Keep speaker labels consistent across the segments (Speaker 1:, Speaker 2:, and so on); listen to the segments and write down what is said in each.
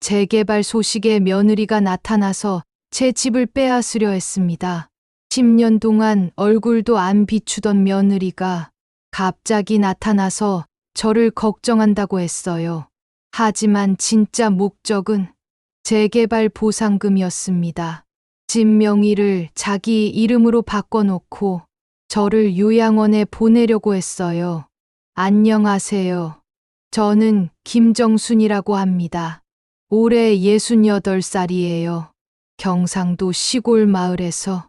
Speaker 1: 재개발 소식에 며느리가 나타나서 제 집을 빼앗으려 했습니다. 10년 동안 얼굴도 안 비추던 며느리가 갑자기 나타나서 저를 걱정한다고 했어요. 하지만 진짜 목적은 재개발 보상금이었습니다. 집 명의를 자기 이름으로 바꿔놓고 저를 요양원에 보내려고 했어요. 안녕하세요. 저는 김정순이라고 합니다. 올해 68살이에요. 경상도 시골 마을에서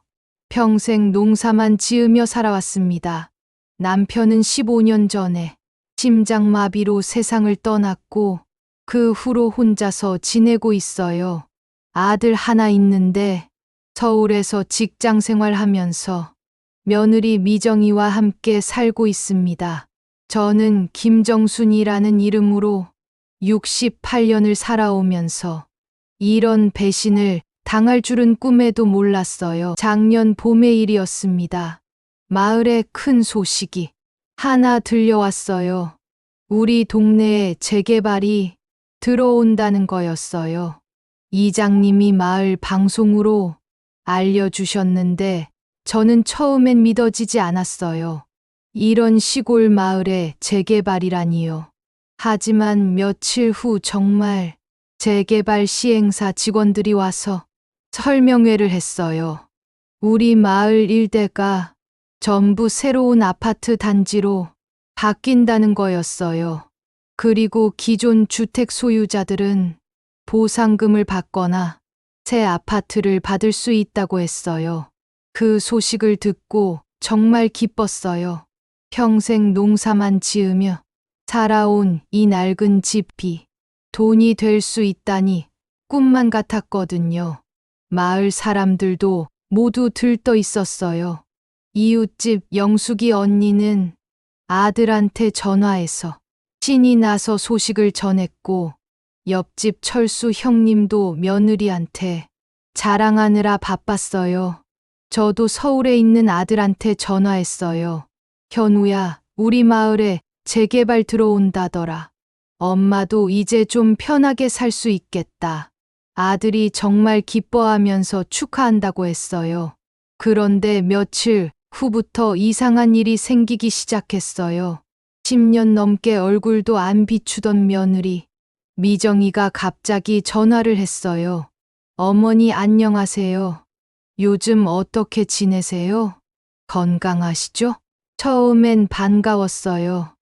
Speaker 1: 평생 농사만 지으며 살아왔습니다. 남편은 15년 전에 심장마비로 세상을 떠났고 그 후로 혼자서 지내고 있어요. 아들 하나 있는데 서울에서 직장 생활하면서 며느리 미정이와 함께 살고 있습니다. 저는 김정순이라는 이름으로 68년을 살아오면서 이런 배신을 당할 줄은 꿈에도 몰랐어요. 작년 봄의 일이었습니다. 마을에 큰 소식이 하나 들려왔어요. 우리 동네에 재개발이 들어온다는 거였어요. 이장님이 마을 방송으로 알려주셨는데 저는 처음엔 믿어지지 않았어요. 이런 시골 마을에 재개발이라니요. 하지만 며칠 후 정말 재개발 시행사 직원들이 와서 설명회를 했어요. 우리 마을 일대가 전부 새로운 아파트 단지로 바뀐다는 거였어요. 그리고 기존 주택 소유자들은 보상금을 받거나 새 아파트를 받을 수 있다고 했어요. 그 소식을 듣고 정말 기뻤어요. 평생 농사만 지으며 살아온 이 낡은 집이 돈이 될 수 있다니 꿈만 같았거든요. 마을 사람들도 모두 들떠 있었어요. 이웃집 영숙이 언니는 아들한테 전화해서 신이 나서 소식을 전했고 옆집 철수 형님도 며느리한테 자랑하느라 바빴어요. 저도 서울에 있는 아들한테 전화했어요. 현우야, 우리 마을에 재개발 들어온다더라. 엄마도 이제 좀 편하게 살 수 있겠다. 아들이 정말 기뻐하면서 축하한다고 했어요. 그런데 며칠 후부터 이상한 일이 생기기 시작했어요. 10년 넘게 얼굴도 안 비추던 며느리 미정이가 갑자기 전화를 했어요. 어머니 안녕하세요. 요즘 어떻게 지내세요? 건강하시죠? 처음엔 반가웠어요.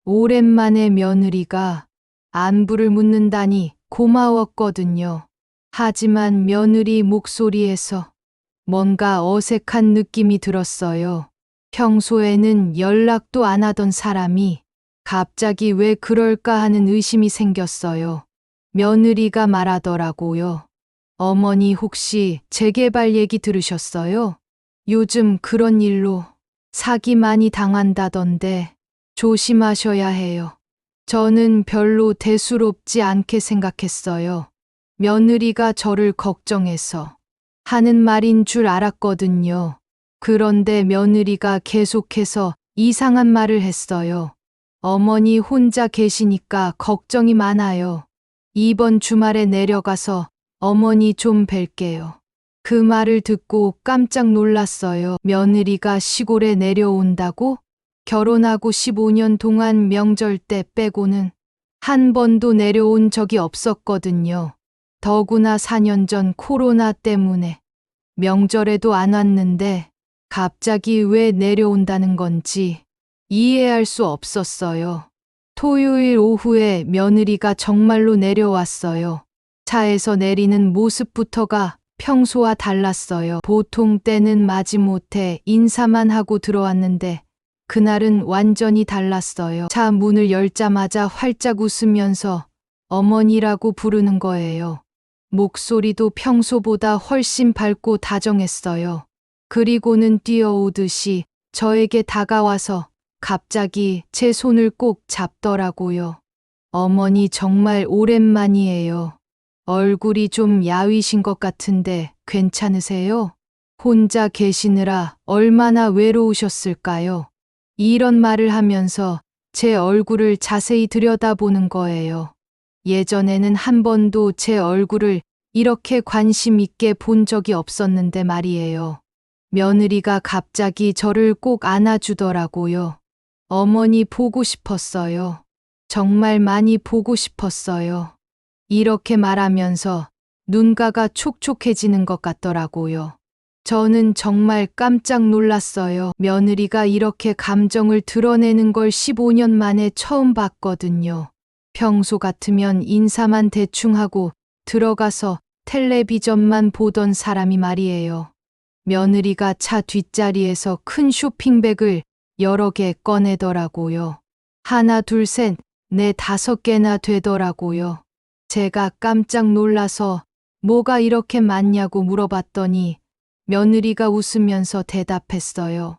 Speaker 1: 오랜만에 며느리가 안부를 묻는다니 고마웠거든요. 하지만 며느리 목소리에서 뭔가 어색한 느낌이 들었어요. 평소에는 연락도 안 하던 사람이 갑자기 왜 그럴까 하는 의심이 생겼어요. 며느리가 말하더라고요. 어머니 혹시 재개발 얘기 들으셨어요? 요즘 그런 일로 사기 많이 당한다던데 조심하셔야 해요. 저는 별로 대수롭지 않게 생각했어요. 며느리가 저를 걱정해서 하는 말인 줄 알았거든요. 그런데 며느리가 계속해서 이상한 말을 했어요. 어머니 혼자 계시니까 걱정이 많아요. 이번 주말에 내려가서 어머니 좀 뵐게요. 그 말을 듣고 깜짝 놀랐어요. 며느리가 시골에 내려온다고? 결혼하고 15년 동안 명절 때 빼고는 한 번도 내려온 적이 없었거든요. 더구나 4년 전 코로나 때문에 명절에도 안 왔는데 갑자기 왜 내려온다는 건지 이해할 수 없었어요. 토요일 오후에 며느리가 정말로 내려왔어요. 차에서 내리는 모습부터가 평소와 달랐어요. 보통 때는 마지못해 인사만 하고 들어왔는데 그날은 완전히 달랐어요. 차 문을 열자마자 활짝 웃으면서 어머니라고 부르는 거예요. 목소리도 평소보다 훨씬 밝고 다정했어요. 그리고는 뛰어오듯이 저에게 다가와서 갑자기 제 손을 꼭 잡더라고요. 어머니 정말 오랜만이에요. 얼굴이 좀 야위신 것 같은데 괜찮으세요? 혼자 계시느라 얼마나 외로우셨을까요? 이런 말을 하면서 제 얼굴을 자세히 들여다보는 거예요. 예전에는 한 번도 제 얼굴을 이렇게 관심 있게 본 적이 없었는데 말이에요. 며느리가 갑자기 저를 꼭 안아주더라고요. 어머니 보고 싶었어요. 정말 많이 보고 싶었어요. 이렇게 말하면서 눈가가 촉촉해지는 것 같더라고요. 저는 정말 깜짝 놀랐어요. 며느리가 이렇게 감정을 드러내는 걸 15년 만에 처음 봤거든요. 평소 같으면 인사만 대충 하고 들어가서 텔레비전만 보던 사람이 말이에요. 며느리가 차 뒷자리에서 큰 쇼핑백을 여러 개 꺼내더라고요. 하나, 둘, 셋, 넷, 5개나 되더라고요. 제가 깜짝 놀라서 뭐가 이렇게 많냐고 물어봤더니 며느리가 웃으면서 대답했어요.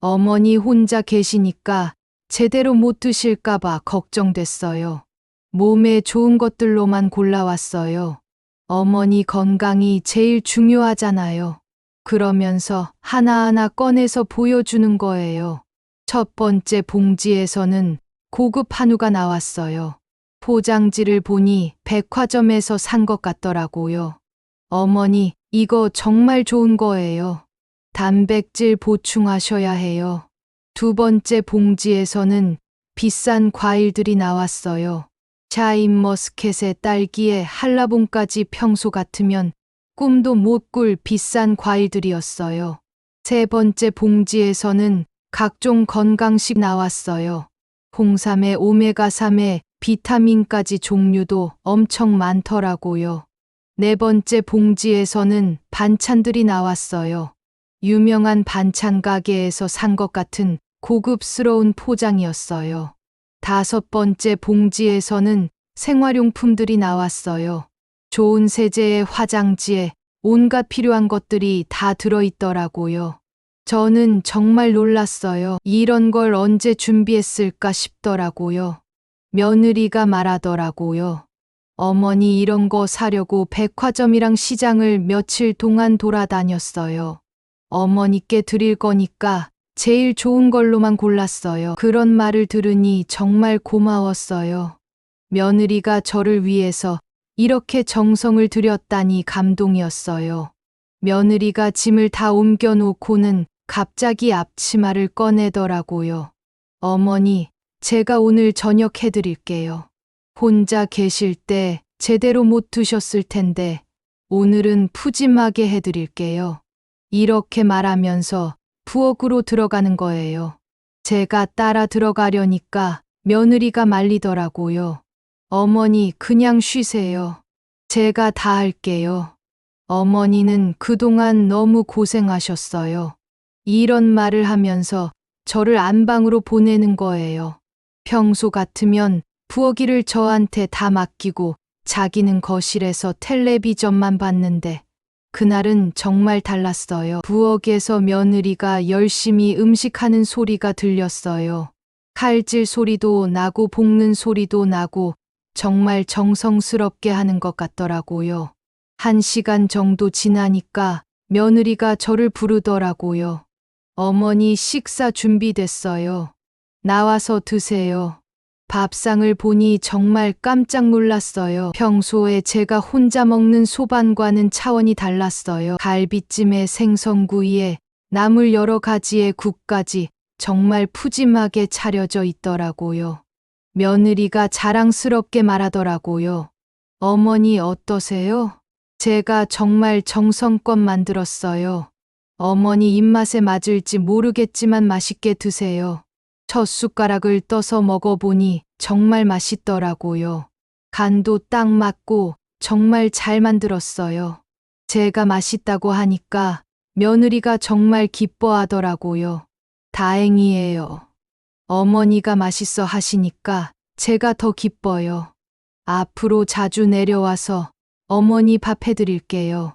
Speaker 1: 어머니 혼자 계시니까 제대로 못 드실까봐 걱정됐어요. 몸에 좋은 것들로만 골라왔어요. 어머니 건강이 제일 중요하잖아요. 그러면서 하나하나 꺼내서 보여주는 거예요. 첫 번째 봉지에서는 고급 한우가 나왔어요. 포장지를 보니 백화점에서 산 것 같더라고요. 어머니, 이거 정말 좋은 거예요. 단백질 보충하셔야 해요. 두 번째 봉지에서는 비싼 과일들이 나왔어요. 샤인머스켓에 딸기에 한라봉까지 평소 같으면 꿈도 못 꿀 비싼 과일들이었어요. 세 번째 봉지에서는 각종 건강식 나왔어요. 홍삼에 오메가3에 비타민까지 종류도 엄청 많더라고요. 네 번째 봉지에서는 반찬들이 나왔어요. 유명한 반찬 가게에서 산 것 같은 고급스러운 포장이었어요. 다섯 번째 봉지에서는 생활용품들이 나왔어요. 좋은 세제에 화장지에 온갖 필요한 것들이 다 들어있더라고요. 저는 정말 놀랐어요. 이런 걸 언제 준비했을까 싶더라고요. 며느리가 말하더라고요. 어머니 이런 거 사려고 백화점이랑 시장을 며칠 동안 돌아다녔어요. 어머니께 드릴 거니까 제일 좋은 걸로만 골랐어요. 그런 말을 들으니 정말 고마웠어요. 며느리가 저를 위해서 이렇게 정성을 들였다니 감동이었어요. 며느리가 짐을 다 옮겨놓고는 갑자기 앞치마를 꺼내더라고요. 어머니, 제가 오늘 저녁 해드릴게요. 혼자 계실 때 제대로 못 드셨을 텐데 오늘은 푸짐하게 해드릴게요. 이렇게 말하면서 부엌으로 들어가는 거예요. 제가 따라 들어가려니까 며느리가 말리더라고요. 어머니, 그냥 쉬세요. 제가 다 할게요. 어머니는 그동안 너무 고생하셨어요. 이런 말을 하면서 저를 안방으로 보내는 거예요. 평소 같으면 부엌일을 저한테 다 맡기고 자기는 거실에서 텔레비전만 봤는데 그날은 정말 달랐어요. 부엌에서 며느리가 열심히 음식하는 소리가 들렸어요. 칼질 소리도 나고 볶는 소리도 나고 정말 정성스럽게 하는 것 같더라고요. 1시간 정도 지나니까 며느리가 저를 부르더라고요. 어머니 식사 준비됐어요. 나와서 드세요. 밥상을 보니 정말 깜짝 놀랐어요. 평소에 제가 혼자 먹는 소반과는 차원이 달랐어요. 갈비찜에 생선구이에 나물 여러 가지의 국까지 정말 푸짐하게 차려져 있더라고요. 며느리가 자랑스럽게 말하더라고요. 어머니 어떠세요? 제가 정말 정성껏 만들었어요. 어머니 입맛에 맞을지 모르겠지만 맛있게 드세요. 첫 숟가락을 떠서 먹어보니 정말 맛있더라고요. 간도 딱 맞고 정말 잘 만들었어요. 제가 맛있다고 하니까 며느리가 정말 기뻐하더라고요. 다행이에요. 어머니가 맛있어 하시니까 제가 더 기뻐요. 앞으로 자주 내려와서 어머니 밥 해드릴게요.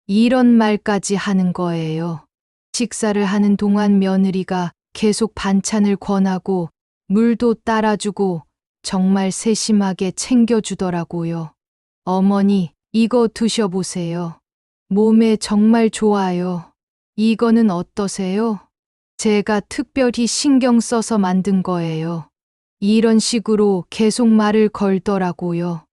Speaker 1: 이런 말까지 하는 거예요. 식사를 하는 동안 며느리가 계속 반찬을 권하고 물도 따라주고 정말 세심하게 챙겨주더라고요. 어머니, 이거 드셔보세요. 몸에 정말 좋아요. 이거는 어떠세요? 제가 특별히 신경 써서 만든 거예요. 이런 식으로 계속 말을 걸더라고요.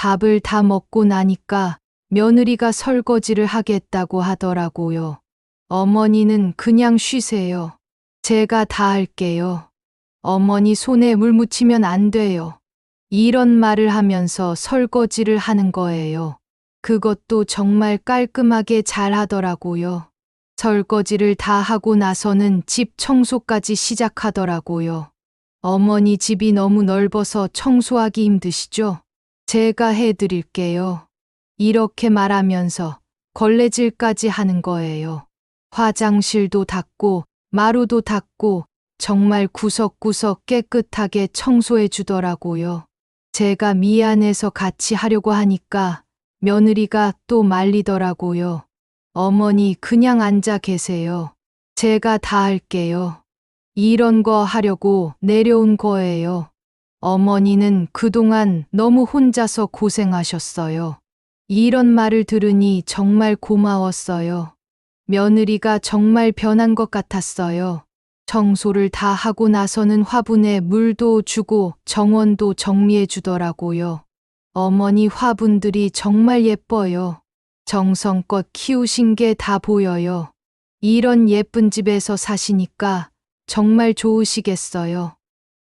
Speaker 1: 밥을 다 먹고 나니까 며느리가 설거지를 하겠다고 하더라고요. 어머니는 그냥 쉬세요. 제가 다 할게요. 어머니 손에 물 묻히면 안 돼요. 이런 말을 하면서 설거지를 하는 거예요. 그것도 정말 깔끔하게 잘 하더라고요. 설거지를 다 하고 나서는 집 청소까지 시작하더라고요. 어머니 집이 너무 넓어서 청소하기 힘드시죠? 제가 해드릴게요. 이렇게 말하면서 걸레질까지 하는 거예요. 화장실도 닦고 마루도 닦고 정말 구석구석 깨끗하게 청소해 주더라고요. 제가 미안해서 같이 하려고 하니까 며느리가 또 말리더라고요. 어머니 그냥 앉아 계세요. 제가 다 할게요. 이런 거 하려고 내려온 거예요. 어머니는 그동안 너무 혼자서 고생하셨어요. 이런 말을 들으니 정말 고마웠어요. 며느리가 정말 변한 것 같았어요. 청소를 다 하고 나서는 화분에 물도 주고 정원도 정리해 주더라고요. 어머니 화분들이 정말 예뻐요. 정성껏 키우신 게 다 보여요. 이런 예쁜 집에서 사시니까 정말 좋으시겠어요.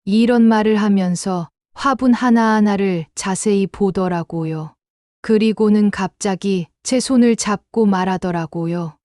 Speaker 1: 이런 말을 하면서 화분 하나하나를 자세히 보더라고요. 그리고는 갑자기 제 손을 잡고 말하더라고요.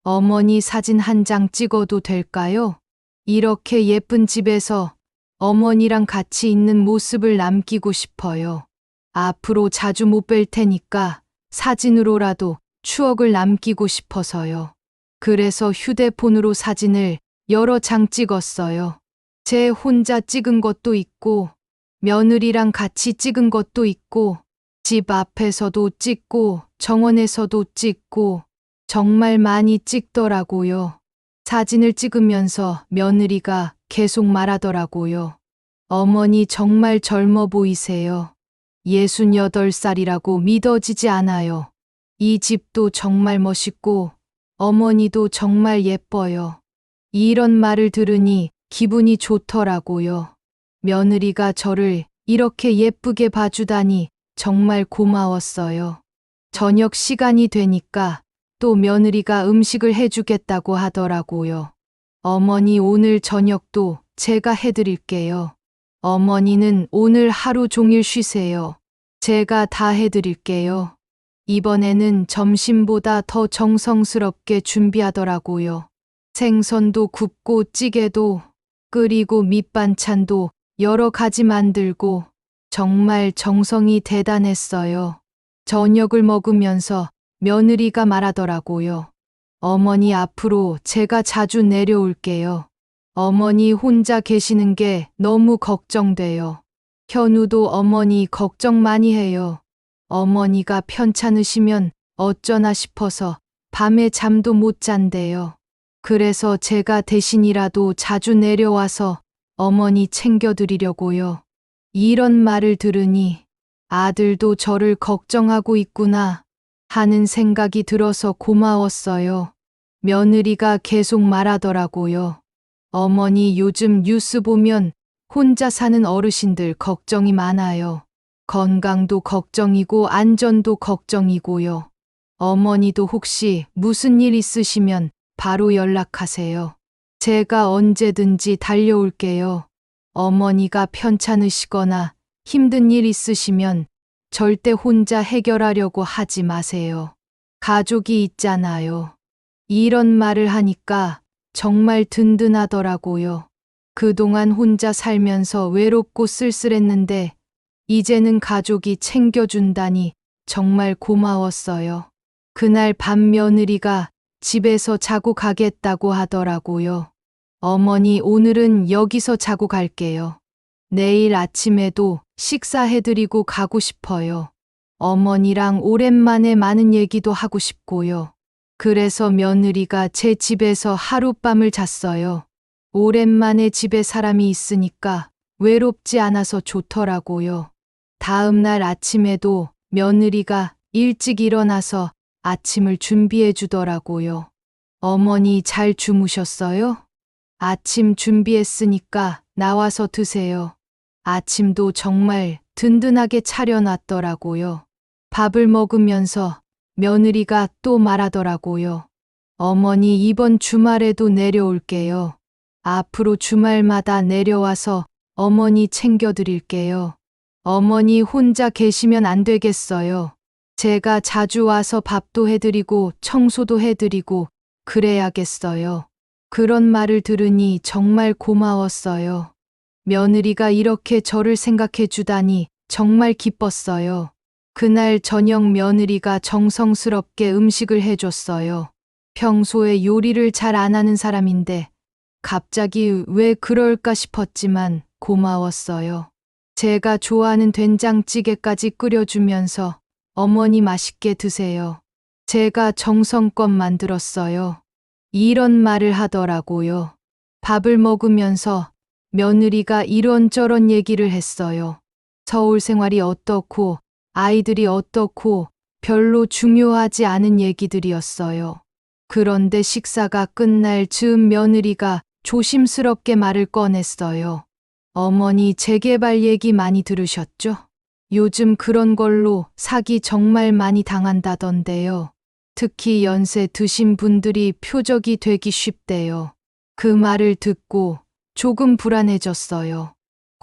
Speaker 1: 어머니 사진 한 장 찍어도 될까요? 이렇게 예쁜 집에서 어머니랑 같이 있는 모습을 남기고 싶어요. 앞으로 자주 못 뵐 테니까 사진으로라도 추억을 남기고 싶어서요. 그래서 휴대폰으로 사진을 여러 장 찍었어요. 제 혼자 찍은 것도 있고, 며느리랑 같이 찍은 것도 있고, 집 앞에서도 찍고, 정원에서도 찍고, 정말 많이 찍더라고요. 사진을 찍으면서 며느리가 계속 말하더라고요. 어머니 정말 젊어 보이세요. 68살이라고 믿어지지 않아요. 이 집도 정말 멋있고, 어머니도 정말 예뻐요. 이런 말을 들으니 기분이 좋더라고요. 며느리가 저를 이렇게 예쁘게 봐주다니 정말 고마웠어요. 저녁 시간이 되니까 또 며느리가 음식을 해주겠다고 하더라고요. 어머니 오늘 저녁도 제가 해드릴게요. 어머니는 오늘 하루 종일 쉬세요. 제가 다 해드릴게요. 이번에는 점심보다 더 정성스럽게 준비하더라고요. 생선도 굽고 찌개도 끓이고 밑반찬도 여러 가지 만들고 정말 정성이 대단했어요. 저녁을 먹으면서 며느리가 말하더라고요. 어머니 앞으로 제가 자주 내려올게요. 어머니 혼자 계시는 게 너무 걱정돼요. 현우도 어머니 걱정 많이 해요. 어머니가 편찮으시면 어쩌나 싶어서 밤에 잠도 못 잔대요. 그래서 제가 대신이라도 자주 내려와서 어머니 챙겨드리려고요. 이런 말을 들으니 아들도 저를 걱정하고 있구나 하는 생각이 들어서 고마웠어요. 며느리가 계속 말하더라고요. 어머니 요즘 뉴스 보면 혼자 사는 어르신들 걱정이 많아요. 건강도 걱정이고 안전도 걱정이고요. 어머니도 혹시 무슨 일 있으시면 바로 연락하세요. 제가 언제든지 달려올게요. 어머니가 편찮으시거나 힘든 일 있으시면 절대 혼자 해결하려고 하지 마세요. 가족이 있잖아요. 이런 말을 하니까 정말 든든하더라고요. 그동안 혼자 살면서 외롭고 쓸쓸했는데 이제는 가족이 챙겨준다니 정말 고마웠어요. 그날 밤 며느리가 집에서 자고 가겠다고 하더라고요. 어머니 오늘은 여기서 자고 갈게요. 내일 아침에도 식사해드리고 가고 싶어요. 어머니랑 오랜만에 많은 얘기도 하고 싶고요. 그래서 며느리가 제 집에서 하룻밤을 잤어요. 오랜만에 집에 사람이 있으니까 외롭지 않아서 좋더라고요. 다음 날 아침에도 며느리가 일찍 일어나서 아침을 준비해 주더라고요. 어머니 잘 주무셨어요? 아침 준비했으니까 나와서 드세요. 아침도 정말 든든하게 차려놨더라고요. 밥을 먹으면서 며느리가 또 말하더라고요. 어머니 이번 주말에도 내려올게요. 앞으로 주말마다 내려와서 어머니 챙겨드릴게요. 어머니 혼자 계시면 안 되겠어요. 제가 자주 와서 밥도 해드리고 청소도 해드리고 그래야겠어요. 그런 말을 들으니 정말 고마웠어요. 며느리가 이렇게 저를 생각해 주다니 정말 기뻤어요. 그날 저녁 며느리가 정성스럽게 음식을 해줬어요. 평소에 요리를 잘 안 하는 사람인데 갑자기 왜 그럴까 싶었지만 고마웠어요. 제가 좋아하는 된장찌개까지 끓여주면서 어머니 맛있게 드세요. 제가 정성껏 만들었어요. 이런 말을 하더라고요. 밥을 먹으면서 며느리가 이런저런 얘기를 했어요. 서울 생활이 어떻고 아이들이 어떻고 별로 중요하지 않은 얘기들이었어요. 그런데 식사가 끝날 즈음 며느리가 조심스럽게 말을 꺼냈어요. 어머니 재개발 얘기 많이 들으셨죠? 요즘 그런 걸로 사기 정말 많이 당한다던데요. 특히 연세 드신 분들이 표적이 되기 쉽대요. 그 말을 듣고 조금 불안해졌어요.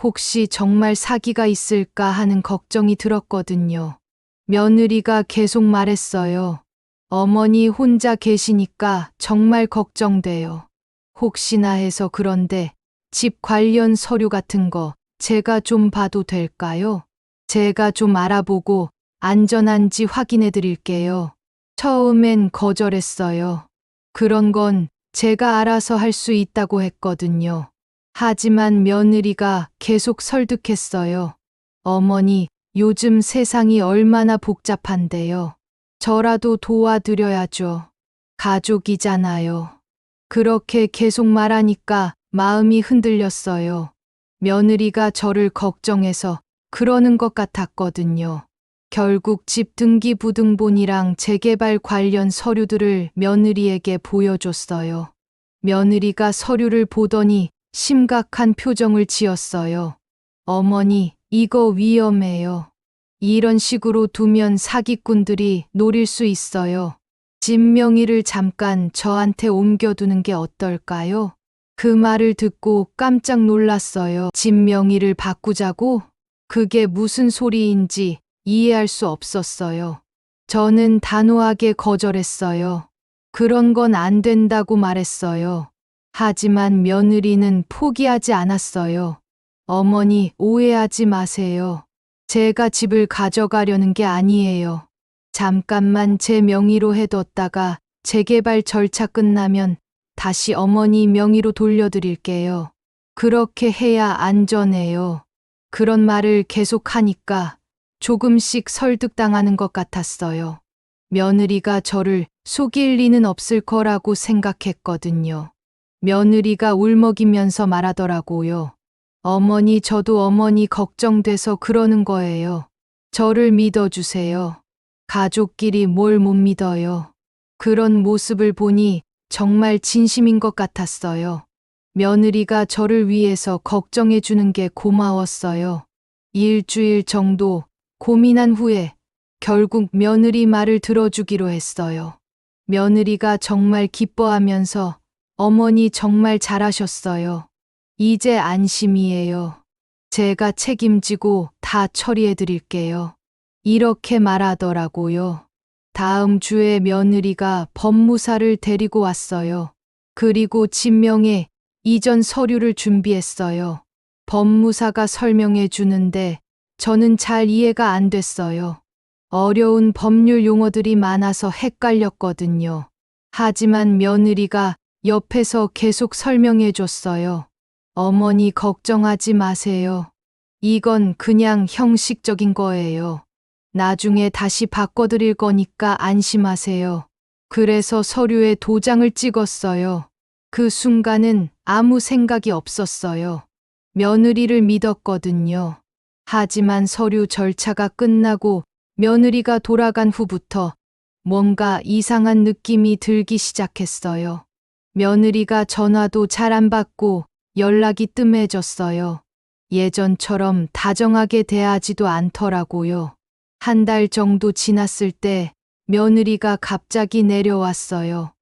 Speaker 1: 혹시 정말 사기가 있을까 하는 걱정이 들었거든요. 며느리가 계속 말했어요. 어머니 혼자 계시니까 정말 걱정돼요. 혹시나 해서 그런데 집 관련 서류 같은 거 제가 좀 봐도 될까요? 제가 좀 알아보고 안전한지 확인해 드릴게요. 처음엔 거절했어요. 그런 건 제가 알아서 할 수 있다고 했거든요. 하지만 며느리가 계속 설득했어요. 어머니, 요즘 세상이 얼마나 복잡한데요. 저라도 도와드려야죠. 가족이잖아요. 그렇게 계속 말하니까 마음이 흔들렸어요. 며느리가 저를 걱정해서 그러는 것 같았거든요. 결국 집 등기부등본이랑 재개발 관련 서류들을 며느리에게 보여줬어요. 며느리가 서류를 보더니 심각한 표정을 지었어요. 어머니, 이거 위험해요. 이런 식으로 두면 사기꾼들이 노릴 수 있어요. 집 명의를 잠깐 저한테 옮겨두는 게 어떨까요? 그 말을 듣고 깜짝 놀랐어요. 집 명의를 바꾸자고? 그게 무슨 소리인지 이해할 수 없었어요. 저는 단호하게 거절했어요. 그런 건 안 된다고 말했어요. 하지만 며느리는 포기하지 않았어요. 어머니, 오해하지 마세요. 제가 집을 가져가려는 게 아니에요. 잠깐만 제 명의로 해뒀다가 재개발 절차 끝나면 다시 어머니 명의로 돌려드릴게요. 그렇게 해야 안전해요. 그런 말을 계속 하니까 조금씩 설득당하는 것 같았어요. 며느리가 저를 속일 리는 없을 거라고 생각했거든요. 며느리가 울먹이면서 말하더라고요. 어머니, 저도 어머니 걱정돼서 그러는 거예요. 저를 믿어주세요. 가족끼리 뭘 못 믿어요. 그런 모습을 보니 정말 진심인 것 같았어요. 며느리가 저를 위해서 걱정해 주는 게 고마웠어요. 일주일 정도 고민한 후에 결국 며느리 말을 들어주기로 했어요. 며느리가 정말 기뻐하면서 어머니 정말 잘하셨어요. 이제 안심이에요. 제가 책임지고 다 처리해 드릴게요. 이렇게 말하더라고요. 다음 주에 며느리가 법무사를 데리고 왔어요. 그리고 집명에 이전 서류를 준비했어요. 법무사가 설명해 주는데 저는 잘 이해가 안 됐어요. 어려운 법률 용어들이 많아서 헷갈렸거든요. 하지만 며느리가 옆에서 계속 설명해 줬어요. 어머니 걱정하지 마세요. 이건 그냥 형식적인 거예요. 나중에 다시 바꿔드릴 거니까 안심하세요. 그래서 서류에 도장을 찍었어요. 그 순간은 아무 생각이 없었어요. 며느리를 믿었거든요. 하지만 서류 절차가 끝나고 며느리가 돌아간 후부터 뭔가 이상한 느낌이 들기 시작했어요. 며느리가 전화도 잘 안 받고 연락이 뜸해졌어요. 예전처럼 다정하게 대하지도 않더라고요. 한 달 정도 지났을 때 며느리가 갑자기 내려왔어요.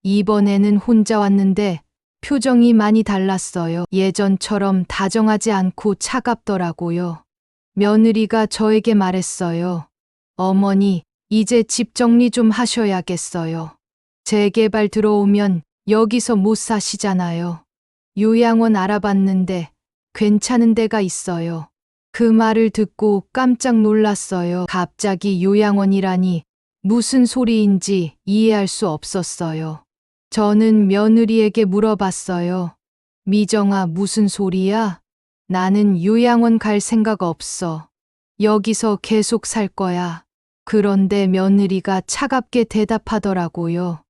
Speaker 1: 이번에는 혼자 왔는데 표정이 많이 달랐어요. 예전처럼 다정하지 않고 차갑더라고요. 며느리가 저에게 말했어요. 어머니, 이제 집 정리 좀 하셔야겠어요. 재개발 들어오면 여기서 못 사시잖아요. 요양원 알아봤는데 괜찮은 데가 있어요. 그 말을 듣고 깜짝 놀랐어요. 갑자기 요양원이라니 무슨 소리인지 이해할 수 없었어요. 저는 며느리에게 물어봤어요. 미정아, 무슨 소리야? 나는 요양원 갈 생각 없어. 여기서 계속 살 거야. 그런데 며느리가 차갑게 대답하더라고요.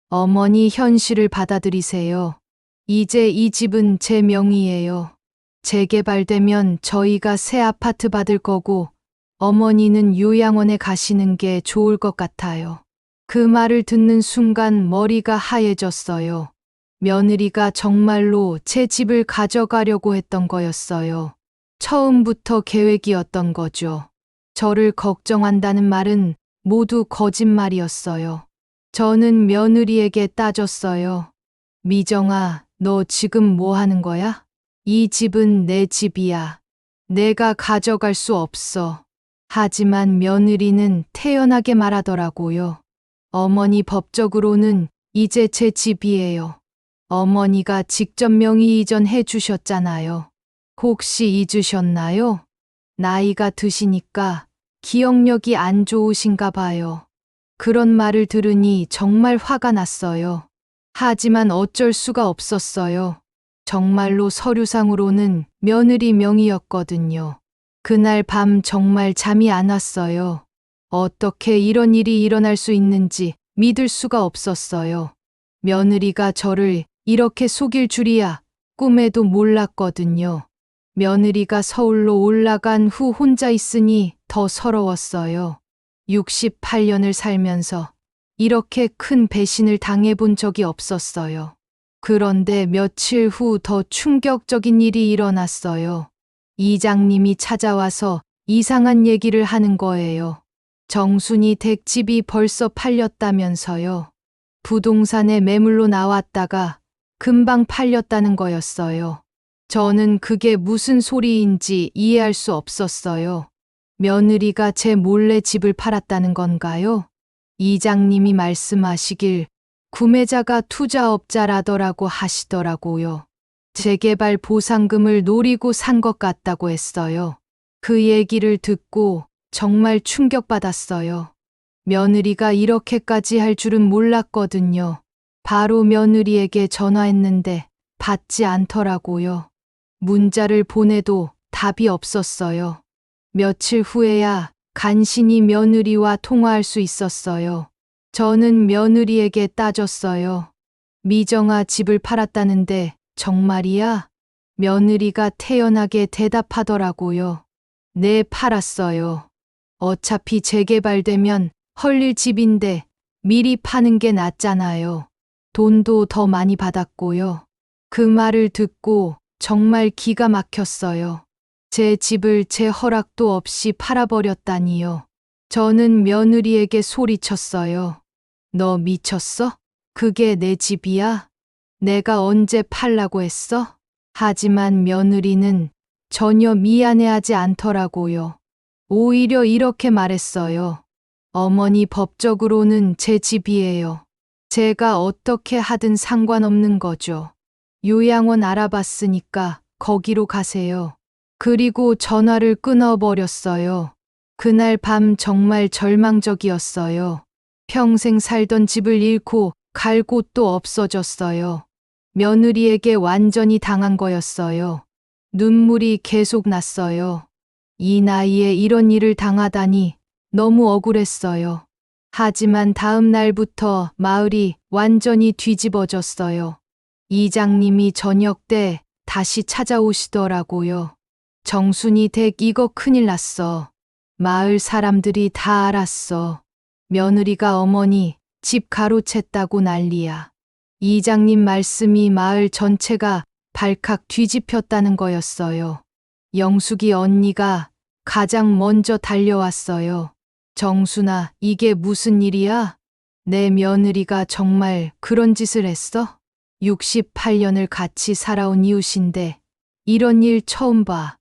Speaker 1: 어머니, 현실을 받아들이세요. 이제 이 집은 제 명의예요. 재개발되면 저희가 새 아파트 받을 거고 어머니는 요양원에 가시는 게 좋을 것 같아요. 그 말을 듣는 순간 머리가 하얘졌어요. 며느리가 정말로 제 집을 가져가려고 했던 거였어요. 처음부터 계획이었던 거죠. 저를 걱정한다는 말은 모두 거짓말이었어요. 저는 며느리에게 따졌어요. 미정아, 너 지금 뭐 하는 거야? 이 집은 내 집이야. 내가 가져갈 수 없어. 하지만 며느리는 태연하게 말하더라고요. 어머니, 법적으로는 이제 제 집이에요. 어머니가 직접 명의 이전해 주셨잖아요. 혹시 잊으셨나요? 나이가 드시니까 기억력이 안 좋으신가 봐요. 그런 말을 들으니 정말 화가 났어요. 하지만 어쩔 수가 없었어요. 정말로 서류상으로는 며느리 명의였거든요. 그날 밤 정말 잠이 안 왔어요. 어떻게 이런 일이 일어날 수 있는지 믿을 수가 없었어요. 며느리가 저를 이렇게 속일 줄이야 꿈에도 몰랐거든요. 며느리가 서울로 올라간 후 혼자 있으니 더 서러웠어요. 68년을 살면서 이렇게 큰 배신을 당해본 적이 없었어요. 그런데 며칠 후 더 충격적인 일이 일어났어요. 이장님이 찾아와서 이상한 얘기를 하는 거예요. 정순이 댁 집이 벌써 팔렸다면서요. 부동산에 매물로 나왔다가 금방 팔렸다는 거였어요. 저는 그게 무슨 소리인지 이해할 수 없었어요. 며느리가 제 몰래 집을 팔았다는 건가요? 이장님이 말씀하시길 구매자가 투자업자라더라고 하시더라고요. 재개발 보상금을 노리고 산 것 같다고 했어요. 그 얘기를 듣고 정말 충격받았어요. 며느리가 이렇게까지 할 줄은 몰랐거든요. 바로 며느리에게 전화했는데 받지 않더라고요. 문자를 보내도 답이 없었어요. 며칠 후에야 간신히 며느리와 통화할 수 있었어요. 저는 며느리에게 따졌어요. 미정아, 집을 팔았다는데 정말이야? 며느리가 태연하게 대답하더라고요. 네, 팔았어요. 어차피 재개발되면 헐릴 집인데 미리 파는 게 낫잖아요. 돈도 더 많이 받았고요. 그 말을 듣고 정말 기가 막혔어요. 제 집을 제 허락도 없이 팔아버렸다니요. 저는 며느리에게 소리쳤어요. 너 미쳤어? 그게 내 집이야? 내가 언제 팔라고 했어? 하지만 며느리는 전혀 미안해하지 않더라고요. 오히려 이렇게 말했어요. 어머니, 법적으로는 제 집이에요. 제가 어떻게 하든 상관없는 거죠. 요양원 알아봤으니까 거기로 가세요. 그리고 전화를 끊어버렸어요. 그날 밤 정말 절망적이었어요. 평생 살던 집을 잃고 갈 곳도 없어졌어요. 며느리에게 완전히 당한 거였어요. 눈물이 계속 났어요. 이 나이에 이런 일을 당하다니 너무 억울했어요. 하지만 다음 날부터 마을이 완전히 뒤집어졌어요. 이장님이 저녁 때 다시 찾아오시더라고요. 정순이 댁 이거 큰일 났어. 마을 사람들이 다 알았어. 며느리가 어머니 집 가로챘다고 난리야. 이장님 말씀이 마을 전체가 발칵 뒤집혔다는 거였어요. 영숙이 언니가 가장 먼저 달려왔어요. 정순아, 이게 무슨 일이야? 내 며느리가 정말 그런 짓을 했어? 68년을 같이 살아온 이웃인데 이런 일 처음 봐.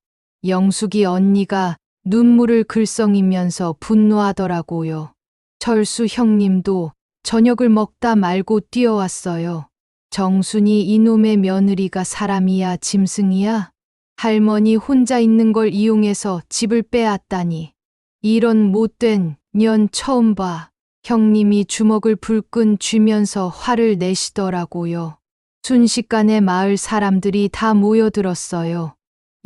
Speaker 1: 영숙이 언니가 눈물을 글썽이면서 분노하더라고요. 철수 형님도 저녁을 먹다 말고 뛰어왔어요. 정순이 이놈의 며느리가 사람이야 짐승이야? 할머니 혼자 있는 걸 이용해서 집을 빼앗다니. 이런 못된 년 처음 봐. 형님이 주먹을 불끈 쥐면서 화를 내시더라고요. 순식간에 마을 사람들이 다 모여들었어요.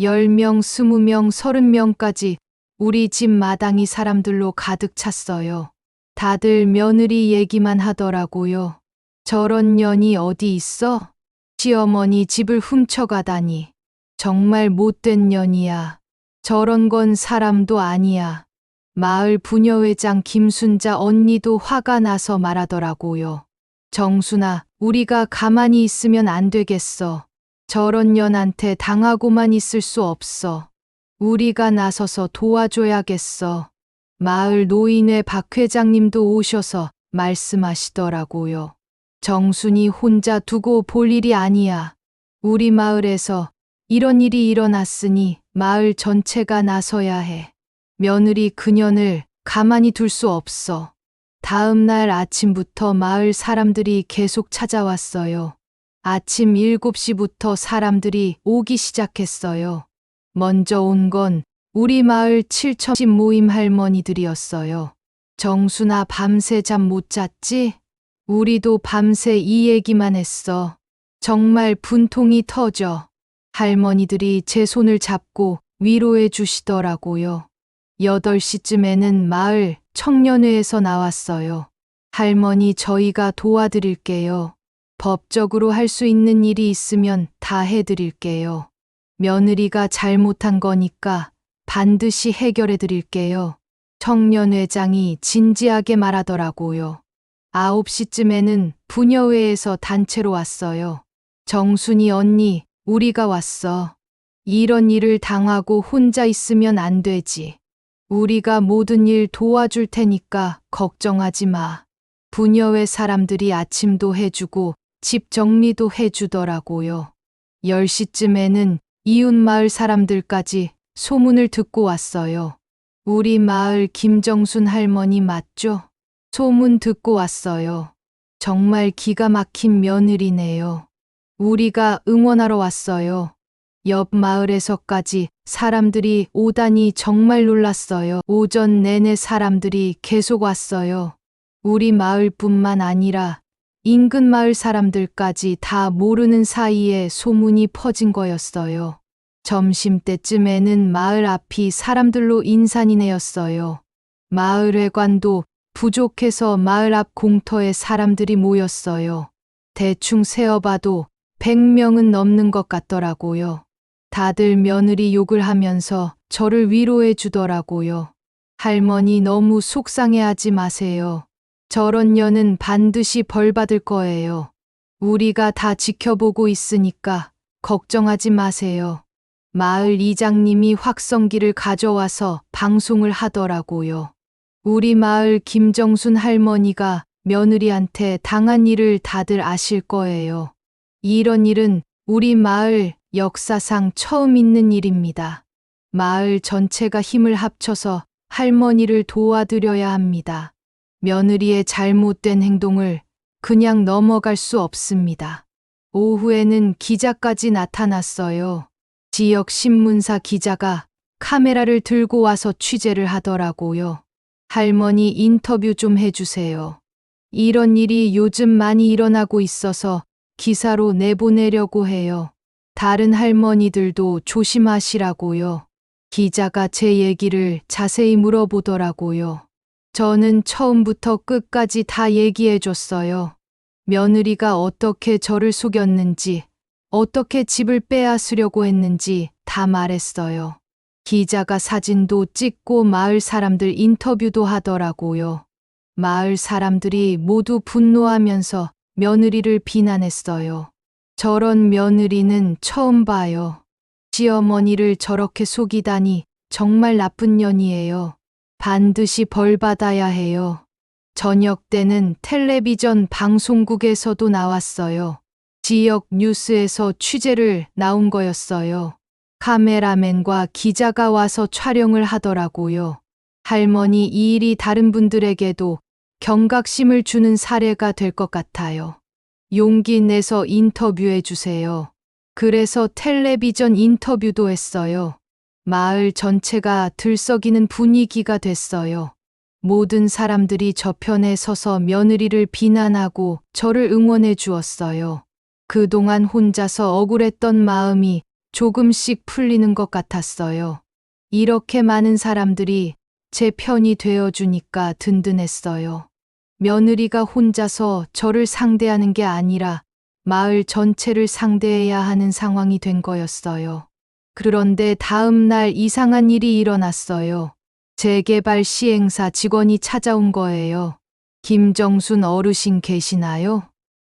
Speaker 1: 10명, 20명, 30명까지 우리 집 마당이 사람들로 가득 찼어요. 다들 며느리 얘기만 하더라고요. 저런 년이 어디 있어? 시어머니 집을 훔쳐가다니. 정말 못된 년이야. 저런 건 사람도 아니야. 마을 부녀회장 김순자 언니도 화가 나서 말하더라고요. 정순아, 우리가 가만히 있으면 안 되겠어. 저런 년한테 당하고만 있을 수 없어. 우리가 나서서 도와줘야겠어. 마을 노인회 박 회장님도 오셔서 말씀하시더라고요. 정순이 혼자 두고 볼 일이 아니야. 우리 마을에서 이런 일이 일어났으니 마을 전체가 나서야 해. 며느리 그년을 가만히 둘 수 없어. 다음 날 아침부터 마을 사람들이 계속 찾아왔어요. 아침 7시부터 사람들이 오기 시작했어요. 먼저 온 건 우리 마을 7천 모임 할머니들이었어요. 정순아, 밤새 잠 못 잤지? 우리도 밤새 이 얘기만 했어. 정말 분통이 터져. 할머니들이 제 손을 잡고 위로해 주시더라고요. 8시쯤에는 마을 청년회에서 나왔어요. 할머니, 저희가 도와드릴게요. 법적으로 할 수 있는 일이 있으면 다 해드릴게요. 며느리가 잘못한 거니까 반드시 해결해 드릴게요. 청년회장이 진지하게 말하더라고요. 9시쯤에는 부녀회에서 단체로 왔어요. 정순이 언니, 우리가 왔어. 이런 일을 당하고 혼자 있으면 안 되지. 우리가 모든 일 도와줄 테니까 걱정하지 마. 부녀회 사람들이 아침도 해주고 집 정리도 해주더라고요. 10시쯤에는 이웃 마을 사람들까지 소문을 듣고 왔어요. 우리 마을 김정순 할머니 맞죠? 소문 듣고 왔어요. 정말 기가 막힌 며느리네요. 우리가 응원하러 왔어요. 옆 마을에서까지 사람들이 오다니 정말 놀랐어요. 오전 내내 사람들이 계속 왔어요. 우리 마을뿐만 아니라 인근 마을 사람들까지 다 모르는 사이에 소문이 퍼진 거였어요. 점심때쯤에는 마을 앞이 사람들로 인산이네였어요. 마을회관도 부족해서 마을 앞 공터에 사람들이 모였어요. 대충 세어봐도 100명은 넘는 것 같더라고요. 다들 며느리 욕을 하면서 저를 위로해 주더라고요. 할머니, 너무 속상해하지 마세요. 저런 년은 반드시 벌 받을 거예요. 우리가 다 지켜보고 있으니까 걱정하지 마세요. 마을 이장님이 확성기를 가져와서 방송을 하더라고요. 우리 마을 김정순 할머니가 며느리한테 당한 일을 다들 아실 거예요. 이런 일은 우리 마을 역사상 처음 있는 일입니다. 마을 전체가 힘을 합쳐서 할머니를 도와드려야 합니다. 며느리의 잘못된 행동을 그냥 넘어갈 수 없습니다. 오후에는 기자까지 나타났어요. 지역 신문사 기자가 카메라를 들고 와서 취재를 하더라고요. 할머니, 인터뷰 좀 해주세요. 이런 일이 요즘 많이 일어나고 있어서 기사로 내보내려고 해요. 다른 할머니들도 조심하시라고요. 기자가 제 얘기를 자세히 물어보더라고요. 저는 처음부터 끝까지 다 얘기해 줬어요. 며느리가 어떻게 저를 속였는지, 어떻게 집을 빼앗으려고 했는지 다 말했어요. 기자가 사진도 찍고 마을 사람들 인터뷰도 하더라고요. 마을 사람들이 모두 분노하면서 며느리를 비난했어요. 저런 며느리는 처음 봐요. 시어머니를 저렇게 속이다니 정말 나쁜 년이에요. 반드시 벌 받아야 해요. 저녁 때는 텔레비전 방송국에서도 나왔어요. 지역 뉴스에서 취재를 나온 거였어요. 카메라맨과 기자가 와서 촬영을 하더라고요. 할머니 이 일이 다른 분들에게도 경각심을 주는 사례가 될 것 같아요. 용기 내서 인터뷰해 주세요. 그래서 텔레비전 인터뷰도 했어요. 마을 전체가 들썩이는 분위기가 됐어요. 모든 사람들이 저 편에 서서 며느리를 비난하고 저를 응원해 주었어요. 그동안 혼자서 억울했던 마음이 조금씩 풀리는 것 같았어요. 이렇게 많은 사람들이 제 편이 되어주니까 든든했어요. 며느리가 혼자서 저를 상대하는 게 아니라 마을 전체를 상대해야 하는 상황이 된 거였어요. 그런데 다음 날 이상한 일이 일어났어요. 재개발 시행사 직원이 찾아온 거예요. 김정순 어르신 계시나요?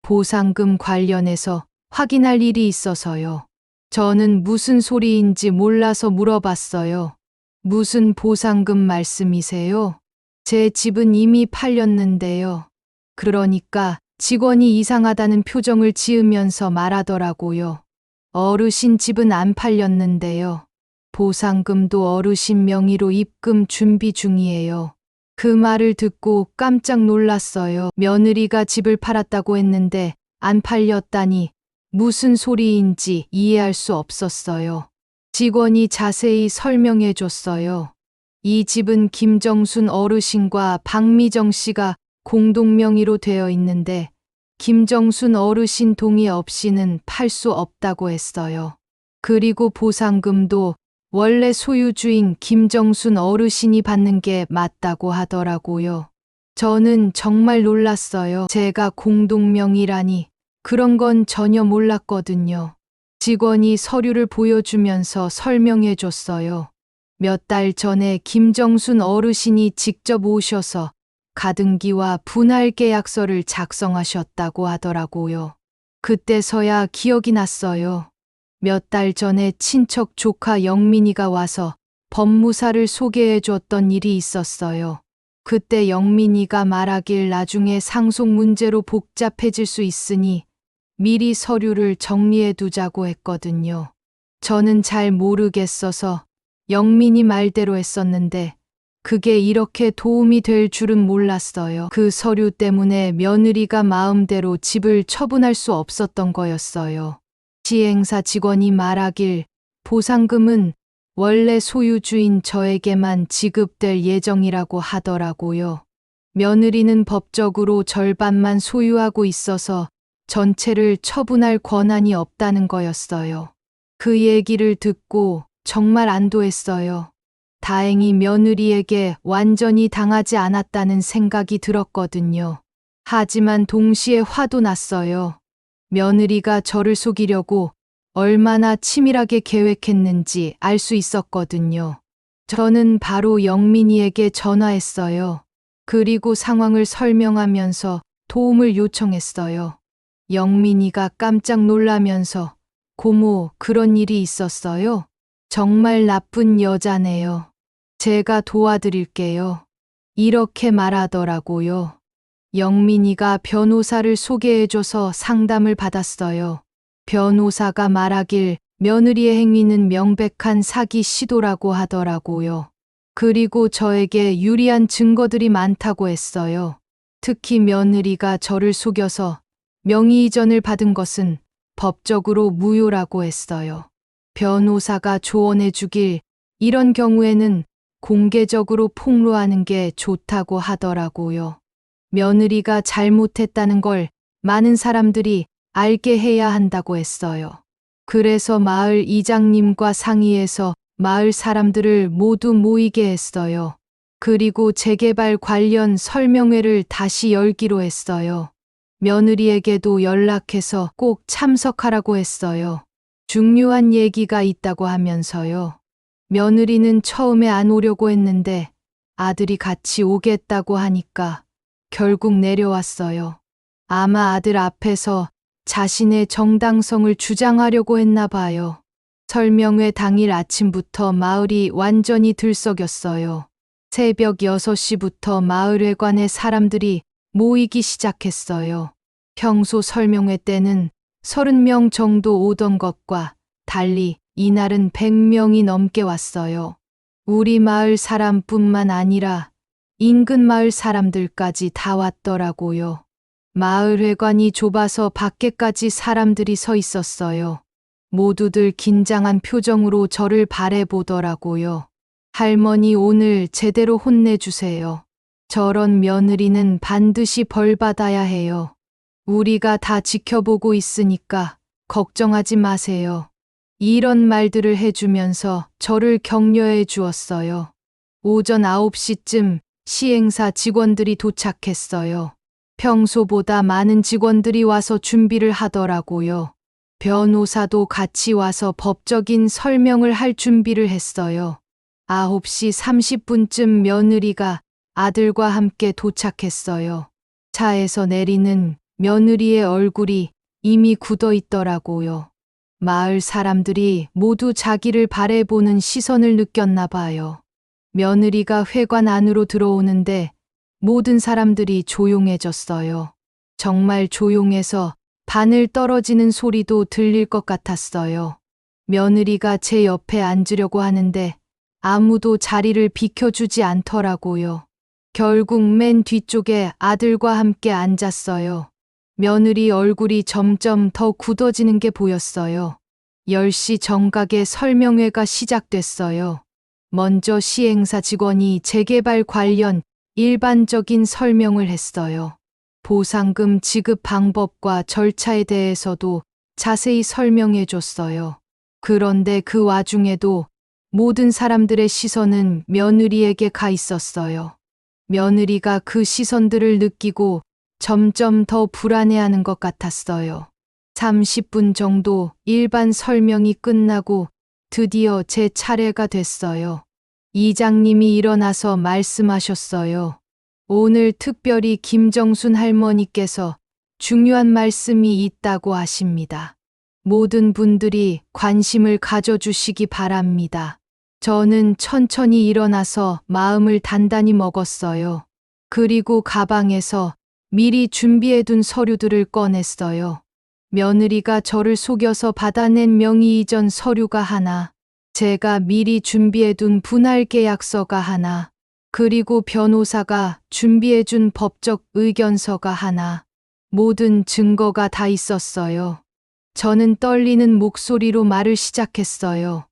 Speaker 1: 보상금 관련해서 확인할 일이 있어서요. 저는 무슨 소리인지 몰라서 물어봤어요. 무슨 보상금 말씀이세요? 제 집은 이미 팔렸는데요. 그러니까 직원이 이상하다는 표정을 지으면서 말하더라고요. 어르신 집은 안 팔렸는데요. 보상금도 어르신 명의로 입금 준비 중이에요. 그 말을 듣고 깜짝 놀랐어요. 며느리가 집을 팔았다고 했는데 안 팔렸다니 무슨 소리인지 이해할 수 없었어요. 직원이 자세히 설명해 줬어요. 이 집은 김정순 어르신과 박미정 씨가 공동 명의로 되어 있는데 김정순 어르신 동의 없이는 팔 수 없다고 했어요. 그리고 보상금도 원래 소유주인 김정순 어르신이 받는 게 맞다고 하더라고요. 저는 정말 놀랐어요. 제가 공동명의라니 그런 건 전혀 몰랐거든요. 직원이 서류를 보여주면서 설명해 줬어요. 몇 달 전에 김정순 어르신이 직접 오셔서 가등기와 분할 계약서를 작성하셨다고 하더라고요. 그때서야 기억이 났어요. 몇 달 전에 친척 조카 영민이가 와서 법무사를 소개해 줬던 일이 있었어요. 그때 영민이가 말하길 나중에 상속 문제로 복잡해질 수 있으니 미리 서류를 정리해 두자고 했거든요. 저는 잘 모르겠어서 영민이 말대로 했었는데 그게 이렇게 도움이 될 줄은 몰랐어요. 그 서류 때문에 며느리가 마음대로 집을 처분할 수 없었던 거였어요. 시행사 직원이 말하길 보상금은 원래 소유주인 저에게만 지급될 예정이라고 하더라고요. 며느리는 법적으로 절반만 소유하고 있어서 전체를 처분할 권한이 없다는 거였어요. 그 얘기를 듣고 정말 안도했어요. 다행히 며느리에게 완전히 당하지 않았다는 생각이 들었거든요. 하지만 동시에 화도 났어요. 며느리가 저를 속이려고 얼마나 치밀하게 계획했는지 알 수 있었거든요. 저는 바로 영민이에게 전화했어요. 그리고 상황을 설명하면서 도움을 요청했어요. 영민이가 깜짝 놀라면서 고모, 그런 일이 있었어요? 정말 나쁜 여자네요. 제가 도와드릴게요. 이렇게 말하더라고요. 영민이가 변호사를 소개해줘서 상담을 받았어요. 변호사가 말하길 며느리의 행위는 명백한 사기 시도라고 하더라고요. 그리고 저에게 유리한 증거들이 많다고 했어요. 특히 며느리가 저를 속여서 명의 이전을 받은 것은 법적으로 무효라고 했어요. 변호사가 조언해 주길 이런 경우에는 공개적으로 폭로하는 게 좋다고 하더라고요. 며느리가 잘못했다는 걸 많은 사람들이 알게 해야 한다고 했어요. 그래서 마을 이장님과 상의해서 마을 사람들을 모두 모이게 했어요. 그리고 재개발 관련 설명회를 다시 열기로 했어요. 며느리에게도 연락해서 꼭 참석하라고 했어요. 중요한 얘기가 있다고 하면서요. 며느리는 처음에 안 오려고 했는데 아들이 같이 오겠다고 하니까 결국 내려왔어요. 아마 아들 앞에서 자신의 정당성을 주장하려고 했나 봐요. 설명회 당일 아침부터 마을이 완전히 들썩였어요. 새벽 6시부터 마을회관에 사람들이 모이기 시작했어요. 평소 설명회 때는 30명 정도 오던 것과 달리 이날은 100명이 넘게 왔어요. 우리 마을 사람뿐만 아니라 인근 마을 사람들까지 다 왔더라고요. 마을회관이 좁아서 밖에까지 사람들이 서 있었어요. 모두들 긴장한 표정으로 저를 바라보더라고요. 할머니 오늘 제대로 혼내주세요. 저런 며느리는 반드시 벌 받아야 해요. 우리가 다 지켜보고 있으니까 걱정하지 마세요. 이런 말들을 해주면서 저를 격려해 주었어요. 오전 9시쯤 시행사 직원들이 도착했어요. 평소보다 많은 직원들이 와서 준비를 하더라고요. 변호사도 같이 와서 법적인 설명을 할 준비를 했어요. 9시 30분쯤 며느리가 아들과 함께 도착했어요. 차에서 내리는 며느리의 얼굴이 이미 굳어 있더라고요. 마을 사람들이 모두 자기를 바라보는 시선을 느꼈나 봐요. 며느리가 회관 안으로 들어오는데 모든 사람들이 조용해졌어요. 정말 조용해서 바늘 떨어지는 소리도 들릴 것 같았어요. 며느리가 제 옆에 앉으려고 하는데 아무도 자리를 비켜주지 않더라고요. 결국 맨 뒤쪽에 아들과 함께 앉았어요. 며느리 얼굴이 점점 더 굳어지는 게 보였어요. 10시 정각에 설명회가 시작됐어요. 먼저 시행사 직원이 재개발 관련 일반적인 설명을 했어요. 보상금 지급 방법과 절차에 대해서도 자세히 설명해 줬어요. 그런데 그 와중에도 모든 사람들의 시선은 며느리에게 가 있었어요. 며느리가 그 시선들을 느끼고 점점 더 불안해하는 것 같았어요. 30분 정도 일반 설명이 끝나고 드디어 제 차례가 됐어요. 이장님이 일어나서 말씀하셨어요. 오늘 특별히 김정순 할머니께서 중요한 말씀이 있다고 하십니다. 모든 분들이 관심을 가져주시기 바랍니다. 저는 천천히 일어나서 마음을 단단히 먹었어요. 그리고 가방에서 미리 준비해둔 서류들을 꺼냈어요. 며느리가 저를 속여서 받아낸 명의 이전 서류가 하나, 제가 미리 준비해둔 분할 계약서가 하나, 그리고 변호사가 준비해준 법적 의견서가 하나, 모든 증거가 다 있었어요. 저는 떨리는 목소리로 말을 시작했어요.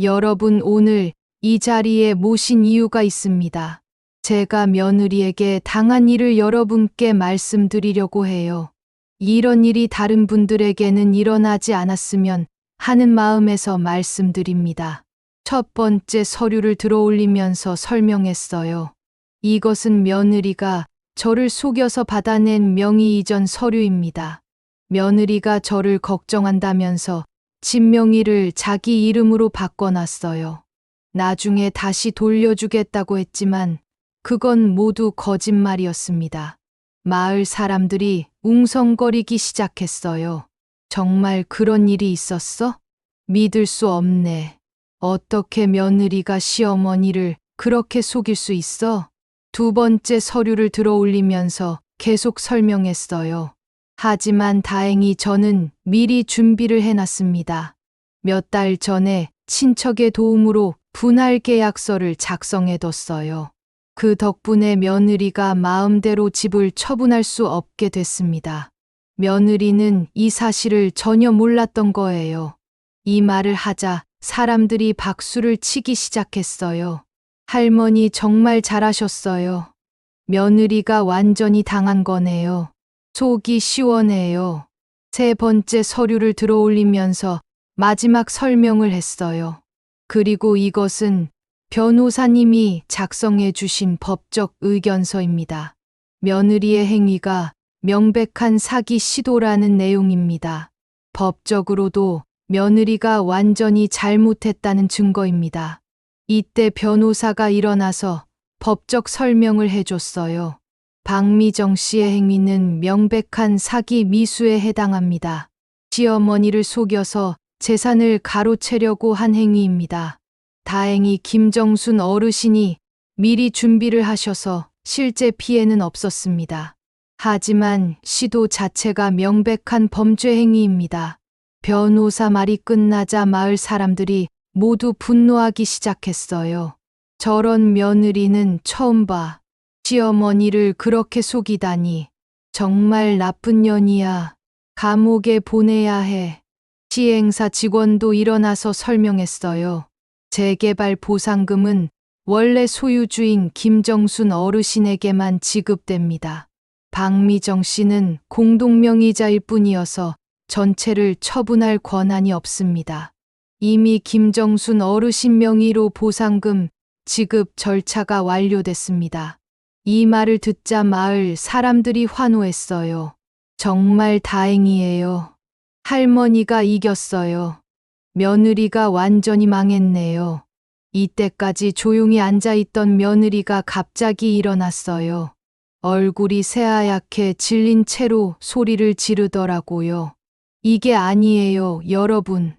Speaker 1: 여러분, 오늘 이 자리에 모신 이유가 있습니다. 제가 며느리에게 당한 일을 여러분께 말씀드리려고 해요. 이런 일이 다른 분들에게는 일어나지 않았으면 하는 마음에서 말씀드립니다. 첫 번째 서류를 들어올리면서 설명했어요. 이것은 며느리가 저를 속여서 받아낸 명의 이전 서류입니다. 며느리가 저를 걱정한다면서 집 명의를 자기 이름으로 바꿔놨어요. 나중에 다시 돌려주겠다고 했지만 그건 모두 거짓말이었습니다. 마을 사람들이 웅성거리기 시작했어요. 정말 그런 일이 있었어? 믿을 수 없네. 어떻게 며느리가 시어머니를 그렇게 속일 수 있어? 두 번째 서류를 들어올리면서 계속 설명했어요. 하지만 다행히 저는 미리 준비를 해놨습니다. 몇 달 전에 친척의 도움으로 분할 계약서를 작성해뒀어요. 그 덕분에 며느리가 마음대로 집을 처분할 수 없게 됐습니다. 며느리는 이 사실을 전혀 몰랐던 거예요. 이 말을 하자 사람들이 박수를 치기 시작했어요. 할머니 정말 잘하셨어요. 며느리가 완전히 당한 거네요. 속이 시원해요. 세 번째 서류를 들어올리면서 마지막 설명을 했어요. 그리고 이것은 변호사님이 작성해 주신 법적 의견서입니다. 며느리의 행위가 명백한 사기 시도라는 내용입니다. 법적으로도 며느리가 완전히 잘못했다는 증거입니다. 이때 변호사가 일어나서 법적 설명을 해줬어요. 박미정 씨의 행위는 명백한 사기 미수에 해당합니다. 시어머니를 속여서 재산을 가로채려고 한 행위입니다. 다행히 김정순 어르신이 미리 준비를 하셔서 실제 피해는 없었습니다. 하지만 시도 자체가 명백한 범죄 행위입니다. 변호사 말이 끝나자 마을 사람들이 모두 분노하기 시작했어요. 저런 며느리는 처음 봐. 시어머니를 그렇게 속이다니. 정말 나쁜 년이야. 감옥에 보내야 해. 시행사 직원도 일어나서 설명했어요. 재개발 보상금은 원래 소유주인 김정순 어르신에게만 지급됩니다. 박미정 씨는 공동명의자일 뿐이어서 전체를 처분할 권한이 없습니다. 이미 김정순 어르신 명의로 보상금 지급 절차가 완료됐습니다. 이 말을 듣자 마을 사람들이 환호했어요. 정말 다행이에요. 할머니가 이겼어요. 며느리가 완전히 망했네요. 이때까지 조용히 앉아있던 며느리가 갑자기 일어났어요. 얼굴이 새하얗게 질린 채로 소리를 지르더라고요. 이게 아니에요, 여러분.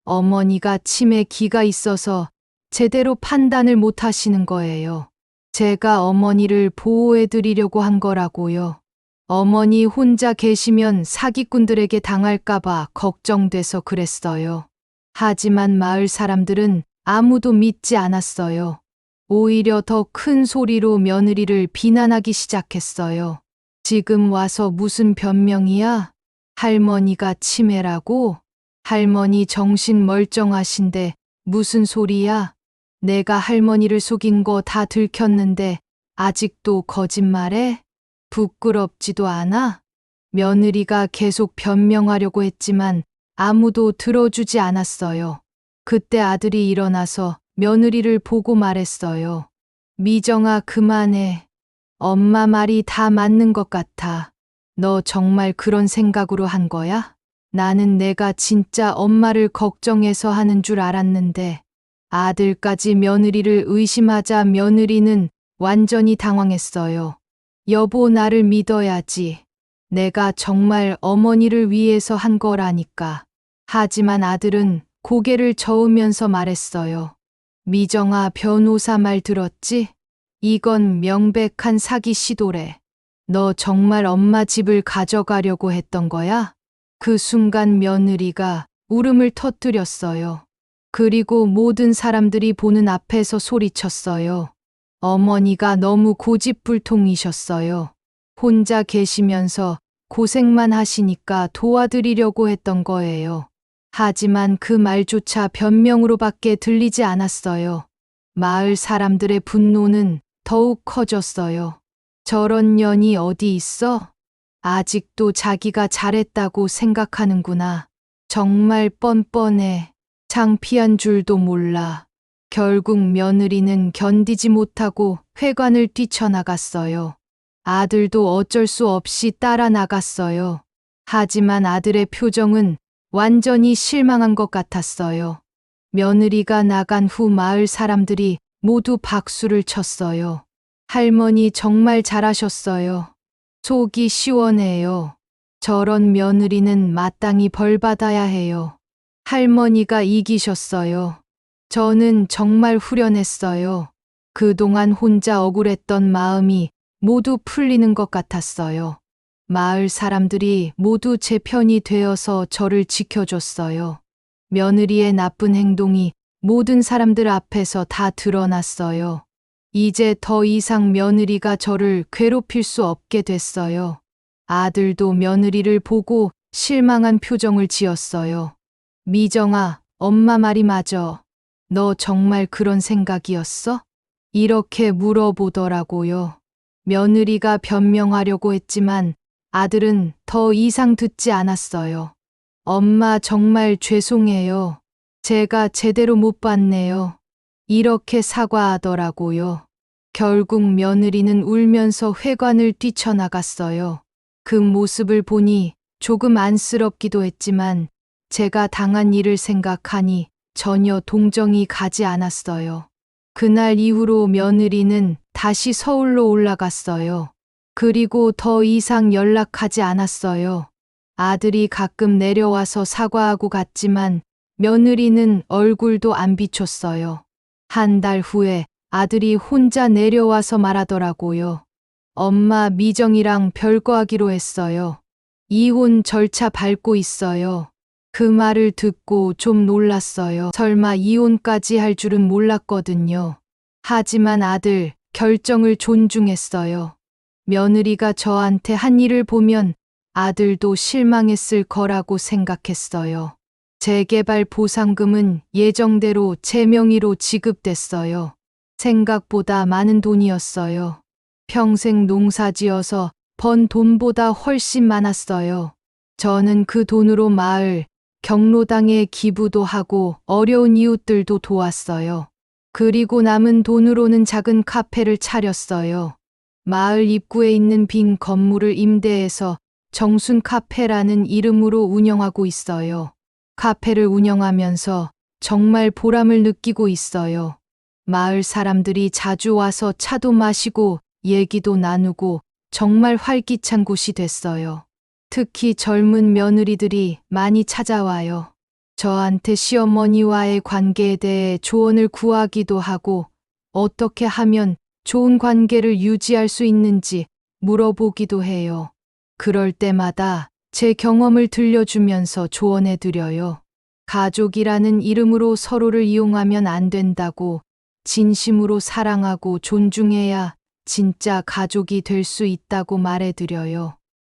Speaker 1: 어머니가 치매 기가 있어서 제대로 판단을 못 하시는 거예요. 제가 어머니를 보호해 드리려고 한 거라고요. 어머니 혼자 계시면 사기꾼들에게 당할까봐 걱정돼서 그랬어요. 하지만 마을 사람들은 아무도 믿지 않았어요. 오히려 더 큰 소리로 며느리를 비난하기 시작했어요. 지금 와서 무슨 변명이야? 할머니가 치매라고? 할머니 정신 멀쩡하신데 무슨 소리야? 내가 할머니를 속인 거 다 들켰는데 아직도 거짓말해? 부끄럽지도 않아? 며느리가 계속 변명하려고 했지만 아무도 들어주지 않았어요. 그때 아들이 일어나서 며느리를 보고 말했어요. 미정아, 그만해. 엄마 말이 다 맞는 것 같아. 너 정말 그런 생각으로 한 거야? 나는 내가 진짜 엄마를 걱정해서 하는 줄 알았는데. 아들까지 며느리를 의심하자 며느리는 완전히 당황했어요. 여보, 나를 믿어야지. 내가 정말 어머니를 위해서 한 거라니까. 하지만 아들은 고개를 저으면서 말했어요. 미정아, 변호사 말 들었지? 이건 명백한 사기 시도래. 너 정말 엄마 집을 가져가려고 했던 거야? 그 순간 며느리가 울음을 터뜨렸어요. 그리고 모든 사람들이 보는 앞에서 소리쳤어요. 어머니가 너무 고집불통이셨어요. 혼자 계시면서 고생만 하시니까 도와드리려고 했던 거예요. 하지만 그 말조차 변명으로밖에 들리지 않았어요. 마을 사람들의 분노는 더욱 커졌어요. 저런 년이 어디 있어? 아직도 자기가 잘했다고 생각하는구나. 정말 뻔뻔해. 창피한 줄도 몰라. 결국 며느리는 견디지 못하고 회관을 뛰쳐나갔어요. 아들도 어쩔 수 없이 따라 나갔어요. 하지만 아들의 표정은 완전히 실망한 것 같았어요. 며느리가 나간 후 마을 사람들이 모두 박수를 쳤어요. 할머니 정말 잘하셨어요. 속이 시원해요. 저런 며느리는 마땅히 벌 받아야 해요. 할머니가 이기셨어요. 저는 정말 후련했어요. 그동안 혼자 억울했던 마음이 모두 풀리는 것 같았어요. 마을 사람들이 모두 제 편이 되어서 저를 지켜줬어요. 며느리의 나쁜 행동이 모든 사람들 앞에서 다 드러났어요. 이제 더 이상 며느리가 저를 괴롭힐 수 없게 됐어요. 아들도 며느리를 보고 실망한 표정을 지었어요. 미정아, 엄마 말이 맞아. 너 정말 그런 생각이었어? 이렇게 물어보더라고요. 며느리가 변명하려고 했지만 아들은 더 이상 듣지 않았어요. 엄마 정말 죄송해요. 제가 제대로 못 봤네요. 이렇게 사과하더라고요. 결국 며느리는 울면서 회관을 뛰쳐나갔어요. 그 모습을 보니 조금 안쓰럽기도 했지만 제가 당한 일을 생각하니 전혀 동정이 가지 않았어요. 그날 이후로 며느리는 다시 서울로 올라갔어요. 그리고 더 이상 연락하지 않았어요. 아들이 가끔 내려와서 사과하고 갔지만 며느리는 얼굴도 안 비췄어요. 한 달 후에 아들이 혼자 내려와서 말하더라고요. 엄마 미정이랑 별거하기로 했어요. 이혼 절차 밟고 있어요. 그 말을 듣고 좀 놀랐어요. 설마 이혼까지 할 줄은 몰랐거든요. 하지만 아들 결정을 존중했어요. 며느리가 저한테 한 일을 보면 아들도 실망했을 거라고 생각했어요. 재개발 보상금은 예정대로 제 명의로 지급됐어요. 생각보다 많은 돈이었어요. 평생 농사지어서 번 돈보다 훨씬 많았어요. 저는 그 돈으로 마을, 경로당에 기부도 하고 어려운 이웃들도 도왔어요. 그리고 남은 돈으로는 작은 카페를 차렸어요. 마을 입구에 있는 빈 건물을 임대해서 정순 카페라는 이름으로 운영하고 있어요. 카페를 운영하면서 정말 보람을 느끼고 있어요. 마을 사람들이 자주 와서 차도 마시고 얘기도 나누고 정말 활기찬 곳이 됐어요. 특히 젊은 며느리들이 많이 찾아와요. 저한테 시어머니와의 관계에 대해 조언을 구하기도 하고 어떻게 하면 좋은 관계를 유지할 수 있는지 물어보기도 해요. 그럴 때마다 제 경험을 들려주면서 조언해 드려요. 가족이라는 이름으로 서로를 이용하면 안 된다고 진심으로 사랑하고 존중해야 진짜 가족이 될 수 있다고 말해 드려요.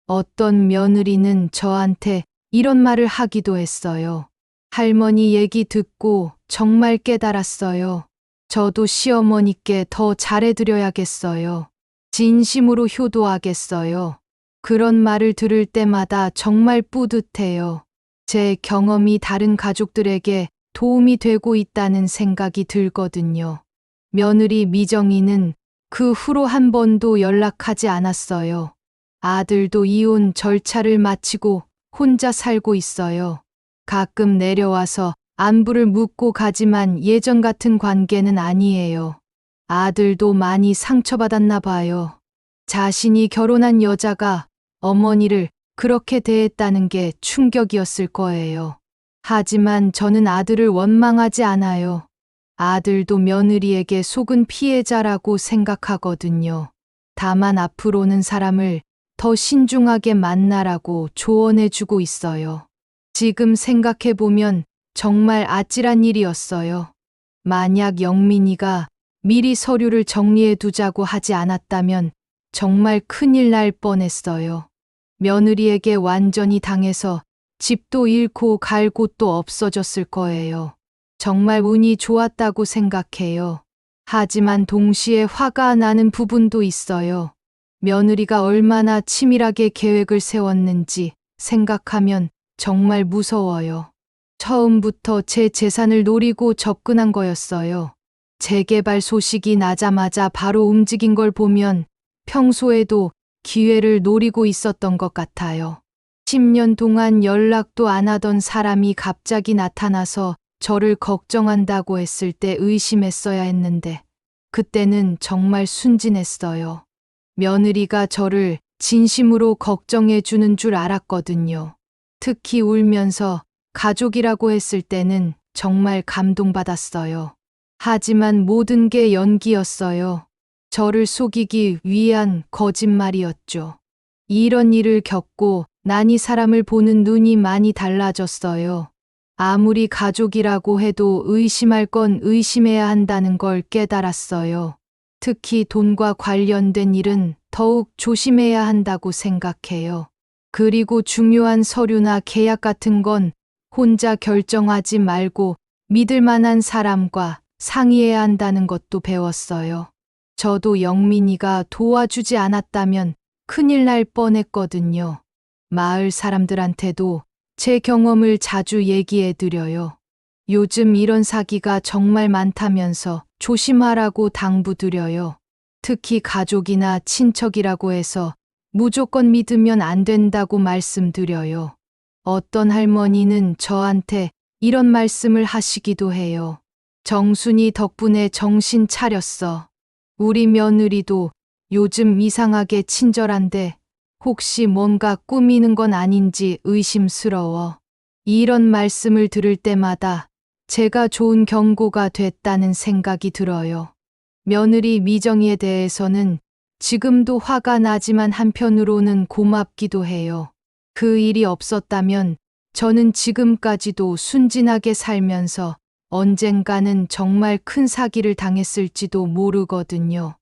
Speaker 1: 어떤 며느리는 저한테 이런 말을 하기도 했어요. 할머니 얘기 듣고 정말 깨달았어요. 저도 시어머니께 더 잘해드려야겠어요. 진심으로 효도하겠어요. 그런 말을 들을 때마다 정말 뿌듯해요. 제 경험이 다른 가족들에게 도움이 되고 있다는 생각이 들거든요. 며느리 미정이는 그 후로 한 번도 연락하지 않았어요. 아들도 이혼 절차를 마치고 혼자 살고 있어요. 가끔 내려와서 안부를 묻고 가지만 예전 같은 관계는 아니에요. 아들도 많이 상처받았나 봐요. 자신이 결혼한 여자가 어머니를 그렇게 대했다는 게 충격이었을 거예요. 하지만 저는 아들을 원망하지 않아요. 아들도 며느리에게 속은 피해자라고 생각하거든요. 다만 앞으로는 사람을 더 신중하게 만나라고 조언해주고 있어요. 지금 생각해보면 정말 아찔한 일이었어요. 만약 영민이가 미리 서류를 정리해두자고 하지 않았다면 정말 큰일 날 뻔했어요. 며느리에게 완전히 당해서 집도 잃고 갈 곳도 없어졌을 거예요. 정말 운이 좋았다고 생각해요. 하지만 동시에 화가 나는 부분도 있어요. 며느리가 얼마나 치밀하게 계획을 세웠는지 생각하면 정말 무서워요. 처음부터 제 재산을 노리고 접근한 거였어요. 재개발 소식이 나자마자 바로 움직인 걸 보면 평소에도 기회를 노리고 있었던 것 같아요. 10년 동안 연락도 안 하던 사람이 갑자기 나타나서 저를 걱정한다고 했을 때 의심했어야 했는데 그때는 정말 순진했어요. 며느리가 저를 진심으로 걱정해 주는 줄 알았거든요. 특히 울면서 가족이라고 했을 때는 정말 감동받았어요. 하지만 모든 게 연기였어요. 저를 속이기 위한 거짓말이었죠. 이런 일을 겪고 나니 사람을 보는 눈이 많이 달라졌어요. 아무리 가족이라고 해도 의심할 건 의심해야 한다는 걸 깨달았어요. 특히 돈과 관련된 일은 더욱 조심해야 한다고 생각해요. 그리고 중요한 서류나 계약 같은 건 혼자 결정하지 말고 믿을 만한 사람과 상의해야 한다는 것도 배웠어요. 저도 영민이가 도와주지 않았다면 큰일 날 뻔했거든요. 마을 사람들한테도 제 경험을 자주 얘기해 드려요. 요즘 이런 사기가 정말 많다면서 조심하라고 당부드려요. 특히 가족이나 친척이라고 해서 무조건 믿으면 안 된다고 말씀드려요. 어떤 할머니는 저한테 이런 말씀을 하시기도 해요. 정순이 덕분에 정신 차렸어. 우리 며느리도 요즘 이상하게 친절한데 혹시 뭔가 꾸미는 건 아닌지 의심스러워. 이런 말씀을 들을 때마다 제가 좋은 경고가 됐다는 생각이 들어요. 며느리 미정이에 대해서는 지금도 화가 나지만 한편으로는 고맙기도 해요. 그 일이 없었다면 저는 지금까지도 순진하게 살면서 언젠가는 정말 큰 사기를 당했을지도 모르거든요.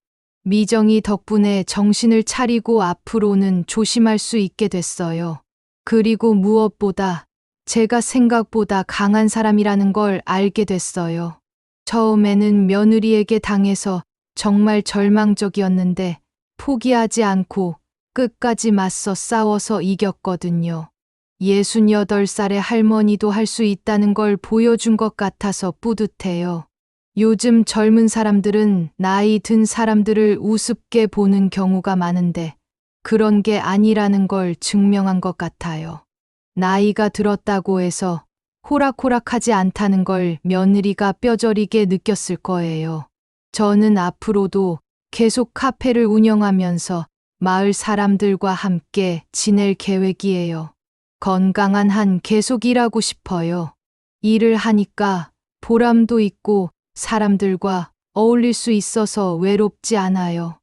Speaker 1: 미정이 덕분에 정신을 차리고 앞으로는 조심할 수 있게 됐어요. 그리고 무엇보다 제가 생각보다 강한 사람이라는 걸 알게 됐어요. 처음에는 며느리에게 당해서 정말 절망적이었는데 포기하지 않고 끝까지 맞서 싸워서 이겼거든요. 68살의 할머니도 할 수 있다는 걸 보여준 것 같아서 뿌듯해요. 요즘 젊은 사람들은 나이 든 사람들을 우습게 보는 경우가 많은데 그런 게 아니라는 걸 증명한 것 같아요. 나이가 들었다고 해서 호락호락하지 않다는 걸 며느리가 뼈저리게 느꼈을 거예요. 저는 앞으로도 계속 카페를 운영하면서 마을 사람들과 함께 지낼 계획이에요. 건강한 한 계속 일하고 싶어요. 일을 하니까 보람도 있고 사람들과 어울릴 수 있어서 외롭지 않아요.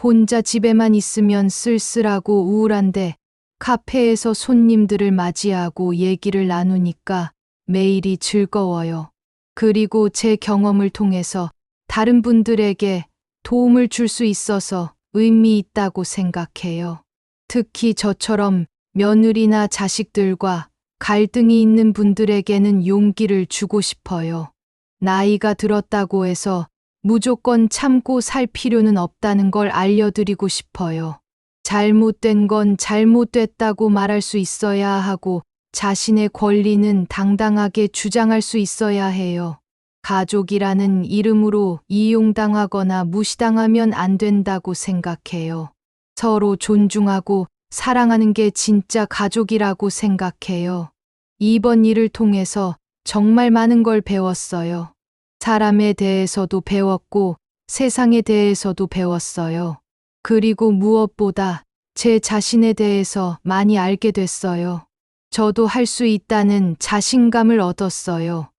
Speaker 1: 혼자 집에만 있으면 쓸쓸하고 우울한데 카페에서 손님들을 맞이하고 얘기를 나누니까 매일이 즐거워요. 그리고 제 경험을 통해서 다른 분들에게 도움을 줄 수 있어서 의미 있다고 생각해요. 특히 저처럼 며느리나 자식들과 갈등이 있는 분들에게는 용기를 주고 싶어요. 나이가 들었다고 해서 무조건 참고 살 필요는 없다는 걸 알려드리고 싶어요. 잘못된 건 잘못됐다고 말할 수 있어야 하고 자신의 권리는 당당하게 주장할 수 있어야 해요. 가족이라는 이름으로 이용당하거나 무시당하면 안 된다고 생각해요. 서로 존중하고 사랑하는 게 진짜 가족이라고 생각해요. 이번 일을 통해서 정말 많은 걸 배웠어요. 사람에 대해서도 배웠고 세상에 대해서도 배웠어요. 그리고 무엇보다 제 자신에 대해서 많이 알게 됐어요. 저도 할 수 있다는 자신감을 얻었어요.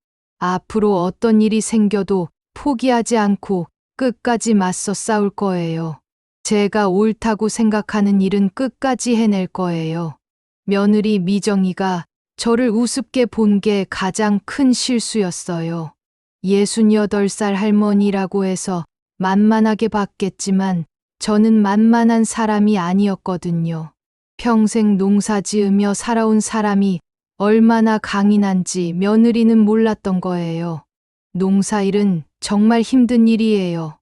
Speaker 1: 앞으로 어떤 일이 생겨도 포기하지 않고 끝까지 맞서 싸울 거예요. 제가 옳다고 생각하는 일은 끝까지 해낼 거예요. 며느리 미정이가 저를 우습게 본 게 가장 큰 실수였어요. 68살 할머니라고 해서 만만하게 봤겠지만 저는 만만한 사람이 아니었거든요. 평생 농사 지으며 살아온 사람이 얼마나 강인한지 며느리는 몰랐던 거예요. 농사일은 정말 힘든 일이에요.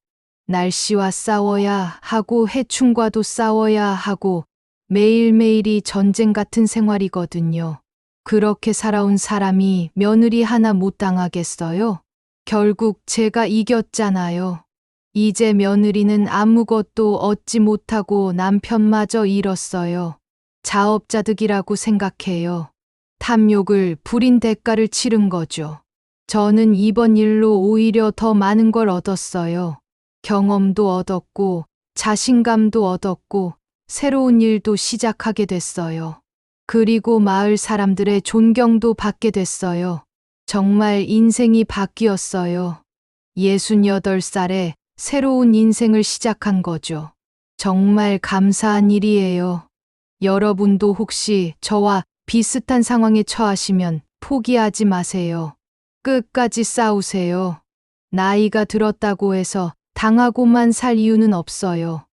Speaker 1: 날씨와 싸워야 하고 해충과도 싸워야 하고 매일매일이 전쟁 같은 생활이거든요. 그렇게 살아온 사람이 며느리 하나 못 당하겠어요? 결국 제가 이겼잖아요. 이제 며느리는 아무것도 얻지 못하고 남편마저 잃었어요. 자업자득이라고 생각해요. 탐욕을 부린 대가를 치른 거죠. 저는 이번 일로 오히려 더 많은 걸 얻었어요. 경험도 얻었고, 자신감도 얻었고, 새로운 일도 시작하게 됐어요. 그리고 마을 사람들의 존경도 받게 됐어요. 정말 인생이 바뀌었어요. 68살에 새로운 인생을 시작한 거죠. 정말 감사한 일이에요. 여러분도 혹시 저와 비슷한 상황에 처하시면 포기하지 마세요. 끝까지 싸우세요. 나이가 들었다고 해서 당하고만 살 이유는 없어요.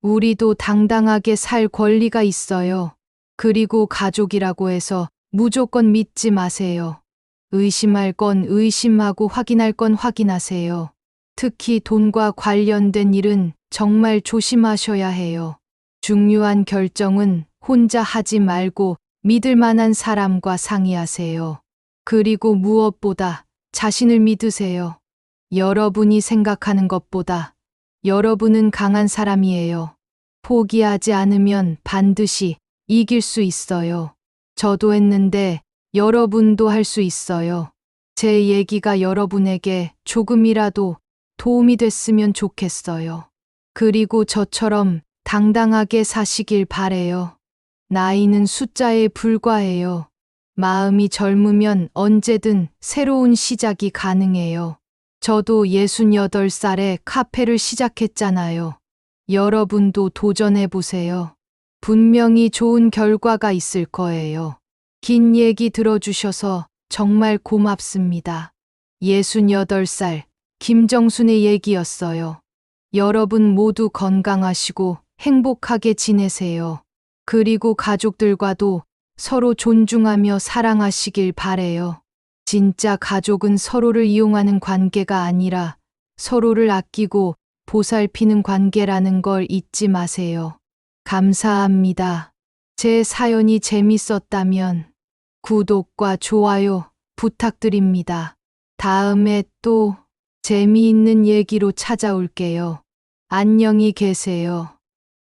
Speaker 1: 우리도 당당하게 살 권리가 있어요. 그리고 가족이라고 해서 무조건 믿지 마세요. 의심할 건 의심하고 확인할 건 확인하세요. 특히 돈과 관련된 일은 정말 조심하셔야 해요. 중요한 결정은 혼자 하지 말고 믿을 만한 사람과 상의하세요. 그리고 무엇보다 자신을 믿으세요. 여러분이 생각하는 것보다 여러분은 강한 사람이에요. 포기하지 않으면 반드시 이길 수 있어요. 저도 했는데 여러분도 할 수 있어요. 제 얘기가 여러분에게 조금이라도 도움이 됐으면 좋겠어요. 그리고 저처럼 당당하게 사시길 바래요. 나이는 숫자에 불과해요. 마음이 젊으면 언제든 새로운 시작이 가능해요. 저도 68살에 카페를 시작했잖아요. 여러분도 도전해보세요. 분명히 좋은 결과가 있을 거예요. 긴 얘기 들어주셔서 정말 고맙습니다. 68살 김정순의 얘기였어요. 여러분 모두 건강하시고 행복하게 지내세요. 그리고 가족들과도 서로 존중하며 사랑하시길 바래요. 진짜 가족은 서로를 이용하는 관계가 아니라 서로를 아끼고 보살피는 관계라는 걸 잊지 마세요. 감사합니다. 제 사연이 재밌었다면 구독과 좋아요 부탁드립니다. 다음에 또 재미있는 얘기로 찾아올게요. 안녕히 계세요.